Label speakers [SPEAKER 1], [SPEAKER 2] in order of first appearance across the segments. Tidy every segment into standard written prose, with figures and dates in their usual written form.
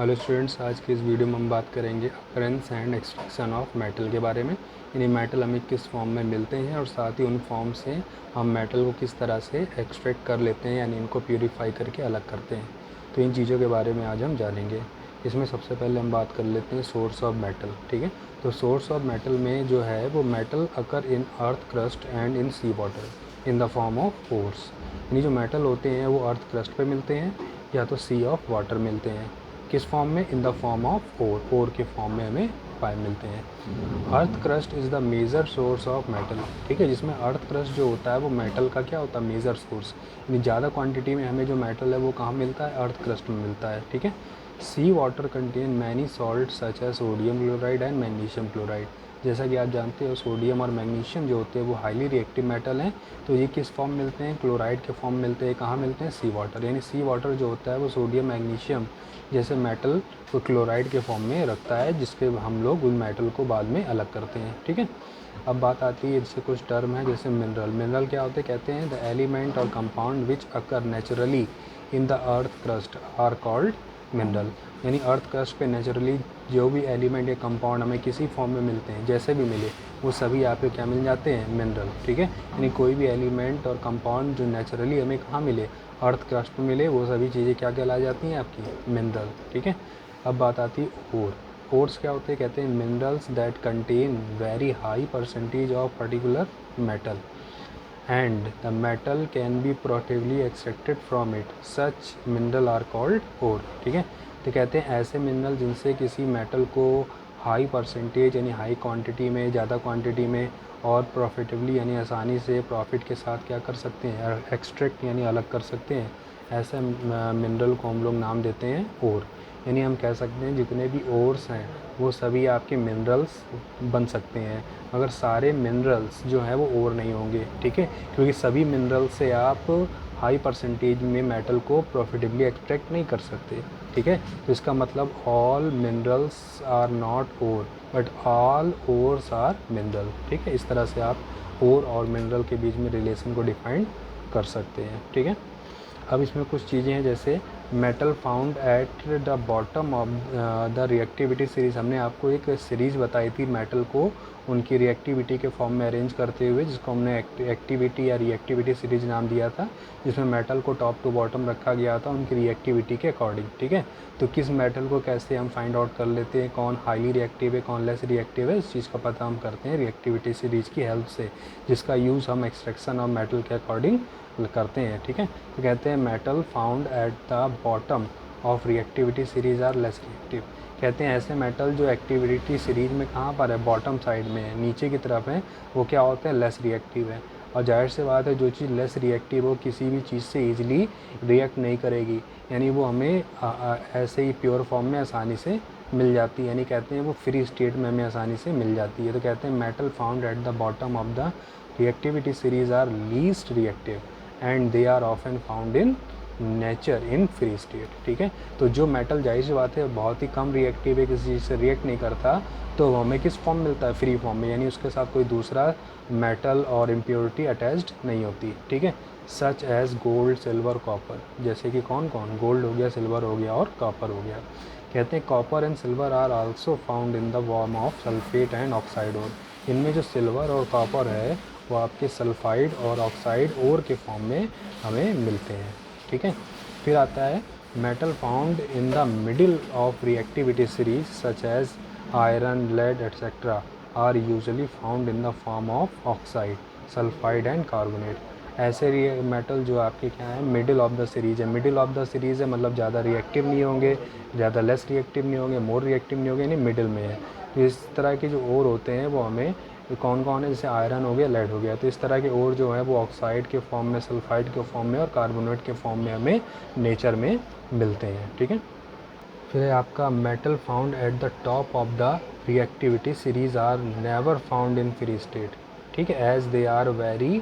[SPEAKER 1] Hello students, आज की इस वीडियो में हम बात करेंगे occurrence and extraction of metal के बारे में। यानी मेटल हमें किस फॉर्म में मिलते हैं और साथ ही उन फॉर्म से हम मेटल को किस तरह से एक्सट्रैक्ट कर लेते हैं, यानी इनको प्यूरीफाई करके अलग करते हैं। तो इन चीज़ों के बारे में आज हम जानेंगे। इसमें सबसे पहले हम बात कर लेते हैं सोर्स ऑफ मेटल। ठीक है, तो सोर्स ऑफ मेटल में जो है वो metal occur in earth crust and in sea water in the form of ores. यानी जो मेटल होते हैं वो अर्थ क्रस्ट पे मिलते हैं या तो सी ऑफ वाटर मिलते हैं। किस फॉर्म में? In the form of ore के फॉर्म में हमें पाए मिलते हैं। Earth crust is the major source of metal. ठीक है, जिसमें अर्थ क्रस्ट जो होता है वो मेटल का क्या होता है? Major source. यानी ज़्यादा क्वांटिटी में हमें जो मेटल है वो कहाँ मिलता है? अर्थ क्रस्ट में मिलता है। ठीक है, sea water contain many salt such as sodium chloride and magnesium chloride. जैसा कि आप जानते हो सोडियम और मैग्नीशियम जो होते हैं वो हाईली रिएक्टिव मेटल हैं। तो ये किस फॉर्म मिलते हैं? क्लोराइड के फॉर्म मिलते हैं। कहाँ मिलते हैं? सी वाटर। यानी सी वाटर जो होता है वो सोडियम मैग्नीशियम जैसे मेटल को क्लोराइड के फॉर्म में रखता है, जिसके हम लोग उन मेटल को बाद में अलग करते हैं। ठीक है, अब बात आती है जैसे कुछ टर्म है जैसे मिनरल। मिनरल क्या होते हैं? कहते हैं द एलिमेंट और compound which occur naturally in the earth crust are called mineral. यानी अर्थ क्रस्ट पे नेचुरली जो भी एलिमेंट या कंपाउंड हमें किसी फॉर्म में मिलते हैं, जैसे भी मिले, वो सभी यहाँ पे क्या मिल जाते हैं? मिनरल। ठीक है, यानी कोई भी एलिमेंट और कंपाउंड जो नेचुरली हमें कहाँ मिले? अर्थ क्रस्ट में मिले, वो सभी चीज़ें क्या कहलाई जाती हैं? आपकी मिनरल। ठीक है, अब बात आती है ओर। ओर्स क्या होते हैं? कहते हैं minerals that contain very high percentage of particular metal and the metal can be productively extracted from it. Such mineral are called ore. ठीक है, तो कहते हैं ऐसे मिनरल जिनसे किसी मेटल को हाई परसेंटेज यानी हाई क्वांटिटी में, ज़्यादा क्वांटिटी में और प्रॉफिटेबली यानी आसानी से प्रॉफिट के साथ क्या कर सकते हैं? एक्सट्रैक्ट यानी अलग कर सकते हैं। ऐसे मिनरल को हम लोग नाम देते हैं ओर। यानी हम कह सकते हैं जितने भी ओर्स हैं वो सभी आपके मिनरल्स बन सकते हैं, मगर सारे मिनरल्स जो हैं वो ओर नहीं होंगे। ठीक है, क्योंकि सभी मिनरल से आप हाई परसेंटेज में मेटल को प्रॉफिटेबली एक्सट्रैक्ट नहीं कर सकते। ठीक है, तो इसका मतलब all minerals are not ore but all ores are mineral. ठीक है, इस तरह से आप ओर और मिनरल के बीच में रिलेशन को डिफाइन कर सकते हैं। ठीक है, अब इसमें कुछ चीज़ें हैं जैसे metal found at the bottom of the reactivity series. हमने आपको एक सीरीज़ बताई थी मेटल को उनकी रिएक्टिविटी के फॉर्म में अरेंज करते हुए, जिसको हमने एक्टिविटी या रिएक्टिविटी सीरीज नाम दिया था, जिसमें मेटल को टॉप टू बॉटम रखा गया था उनकी रिएक्टिविटी के अकॉर्डिंग। ठीक है, तो किस मेटल को कैसे हम फाइंड आउट कर लेते हैं, कौन हाईली रिएक्टिव है, कौन लेस रिएक्टिव है, इस चीज़ का पता हम करते हैं रिएक्टिविटी सीरीज़ की हेल्प से, जिसका यूज़ हम एक्सट्रैक्शन ऑफ मेटल के अकॉर्डिंग करते हैं। ठीक है, तो कहते हैं metal found at the bottom of reactivity series are less reactive. कहते हैं ऐसे मेटल जो एक्टिविटी सीरीज में कहाँ पर है? बॉटम साइड में है, नीचे की तरफ है, वो क्या होते हैं? लेस रिएक्टिव है। और जाहिर सी बात है जो चीज़ लेस रिएक्टिव हो किसी भी चीज़ से ईजिली रिएक्ट नहीं करेगी, यानी वो हमें ऐसे ही प्योर फॉर्म में आसानी से मिल जाती है, यानी कहते हैं वो फ्री स्टेट में हमें आसानी से मिल जाती है। तो कहते हैं metal found at the bottom of the reactivity series are least reactive and they are often found in nature in free state. ठीक है, तो जो मेटल जाहिर सी बात है बहुत ही कम रिएक्टिव है, किसी चीज़ से रिएक्ट नहीं करता, तो हमें किस फॉर्म मिलता है? फ्री फॉर्म में, यानी उसके साथ कोई दूसरा मेटल और इम्प्योरिटी अटैच्ड नहीं होती। ठीक है, such as gold, silver, copper. जैसे कि कौन कौन? गोल्ड हो गया, सिल्वर हो गया और कॉपर हो गया। कहते हैं copper and silver are also found in the form of sulphate and oxide ore. इनमें जो सिल्वर और कॉपर है वो आपके सल्फाइड और ऑक्साइड ओर के फॉर्म में हमें मिलते हैं। ठीक है, फिर आता है metal found in the middle of reactivity series such as iron, lead etcetera are usually found in the form of oxide, sulphide and carbonate. ऐसे मेटल जो आपके क्या है? मिडिल ऑफ द सीरीज़ है। मिडिल ऑफ द सीरीज़ है मतलब ज़्यादा reactive नहीं होंगे, ज़्यादा लेस रिएक्टिव नहीं होंगे, मोर रिएक्टिव नहीं होंगे, यानी मिडिल में है। तो इस तरह के जो ओर होते हैं वो हमें कौन कौन है? जैसे आयरन हो गया, लेड हो गया, तो इस तरह के ओर जो है वो ऑक्साइड के फॉर्म में, सल्फाइड के फॉर्म में और कार्बोनेट के फॉर्म में हमें नेचर में मिलते हैं। ठीक है, फिर आपका metal found at the top of the reactivity series are never found in free state. ठीक है, as they are very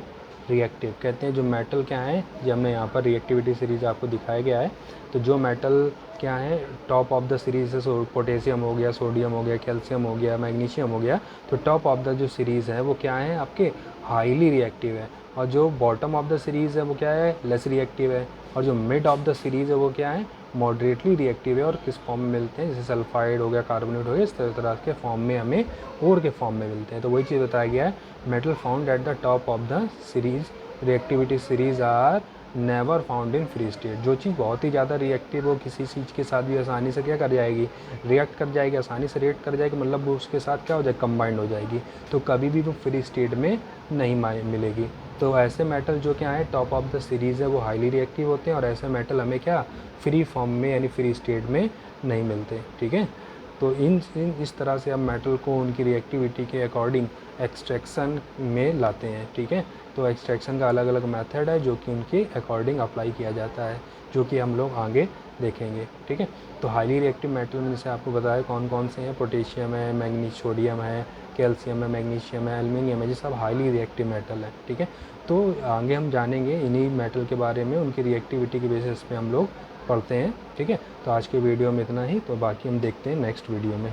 [SPEAKER 1] reactive. कहते हैं जो मेटल क्या है, जो हमने यहाँ पर रिएक्टिविटी सीरीज आपको दिखाया गया है, तो जो मेटल क्या है टॉप ऑफ द सीरीज है, पोटेशियम हो गया, सोडियम हो गया, कैल्शियम हो गया, मैग्नीशियम हो गया, तो टॉप ऑफ द जो सीरीज़ है वो क्या है? आपके हाईली रिएक्टिव है। और जो बॉटम ऑफ द सीरीज़ है वो क्या है? लेस रिएक्टिव है। और जो मिड ऑफ द सीरीज़ है वो क्या है? मॉडरेटली रिएक्टिव है और किस फॉर्म में मिलते हैं, जैसे सल्फाइड हो गया, कार्बोनेट हो गया, इस तरह के फॉर्म में हमें ओर के फॉर्म में मिलते हैं। तो वही चीज़ बताया गया है, metal found at the top of the series reactivity series are never found in free state. जो चीज़ बहुत ही ज़्यादा रिएक्टिव हो किसी चीज़ के साथ भी आसानी से क्या कर जाएगी, रिएक्ट कर जाएगी, आसानी से रिएक्ट कर जाएगी, मतलब वो उसके साथ क्या हो जाएगी, कंबाइंड हो जाएगी, तो कभी भी वो फ्री स्टेट में नहीं मिलेगी। तो ऐसे मेटल जो क्या है टॉप ऑफ द सीरीज़ है वो हाईली रिएक्टिव होते हैं, और ऐसे मेटल हमें क्या फ्री फॉर्म में यानी फ्री स्टेट में नहीं मिलते। ठीक है, तो इस तरह से हम मेटल को उनकी रिएक्टिविटी के अकॉर्डिंग एक्सट्रैक्शन में लाते हैं। ठीक है, तो एक्सट्रैक्शन का अलग अलग मेथड है जो कि उनके अकॉर्डिंग अप्लाई किया जाता है, जो कि हम लोग आगे देखेंगे। ठीक है, तो हाईली रिएक्टिव मेटल में जैसे आपको बताया कौन कौन से हैं, पोटेशियम है, मैग्नीशियम, सोडियम है, कैल्शियम है, मैग्नीशियम है, एल्युमिनियम है, ये सब हाईली रिएक्टिव मेटल है। ठीक है, तो आगे हम जानेंगे इन्हीं मेटल के बारे में, उनकी रिएक्टिविटी के बेसिस पे हम लोग पढ़ते हैं। ठीक है, तो आज के वीडियो में इतना ही, तो बाकी हम देखते हैं नेक्स्ट वीडियो में।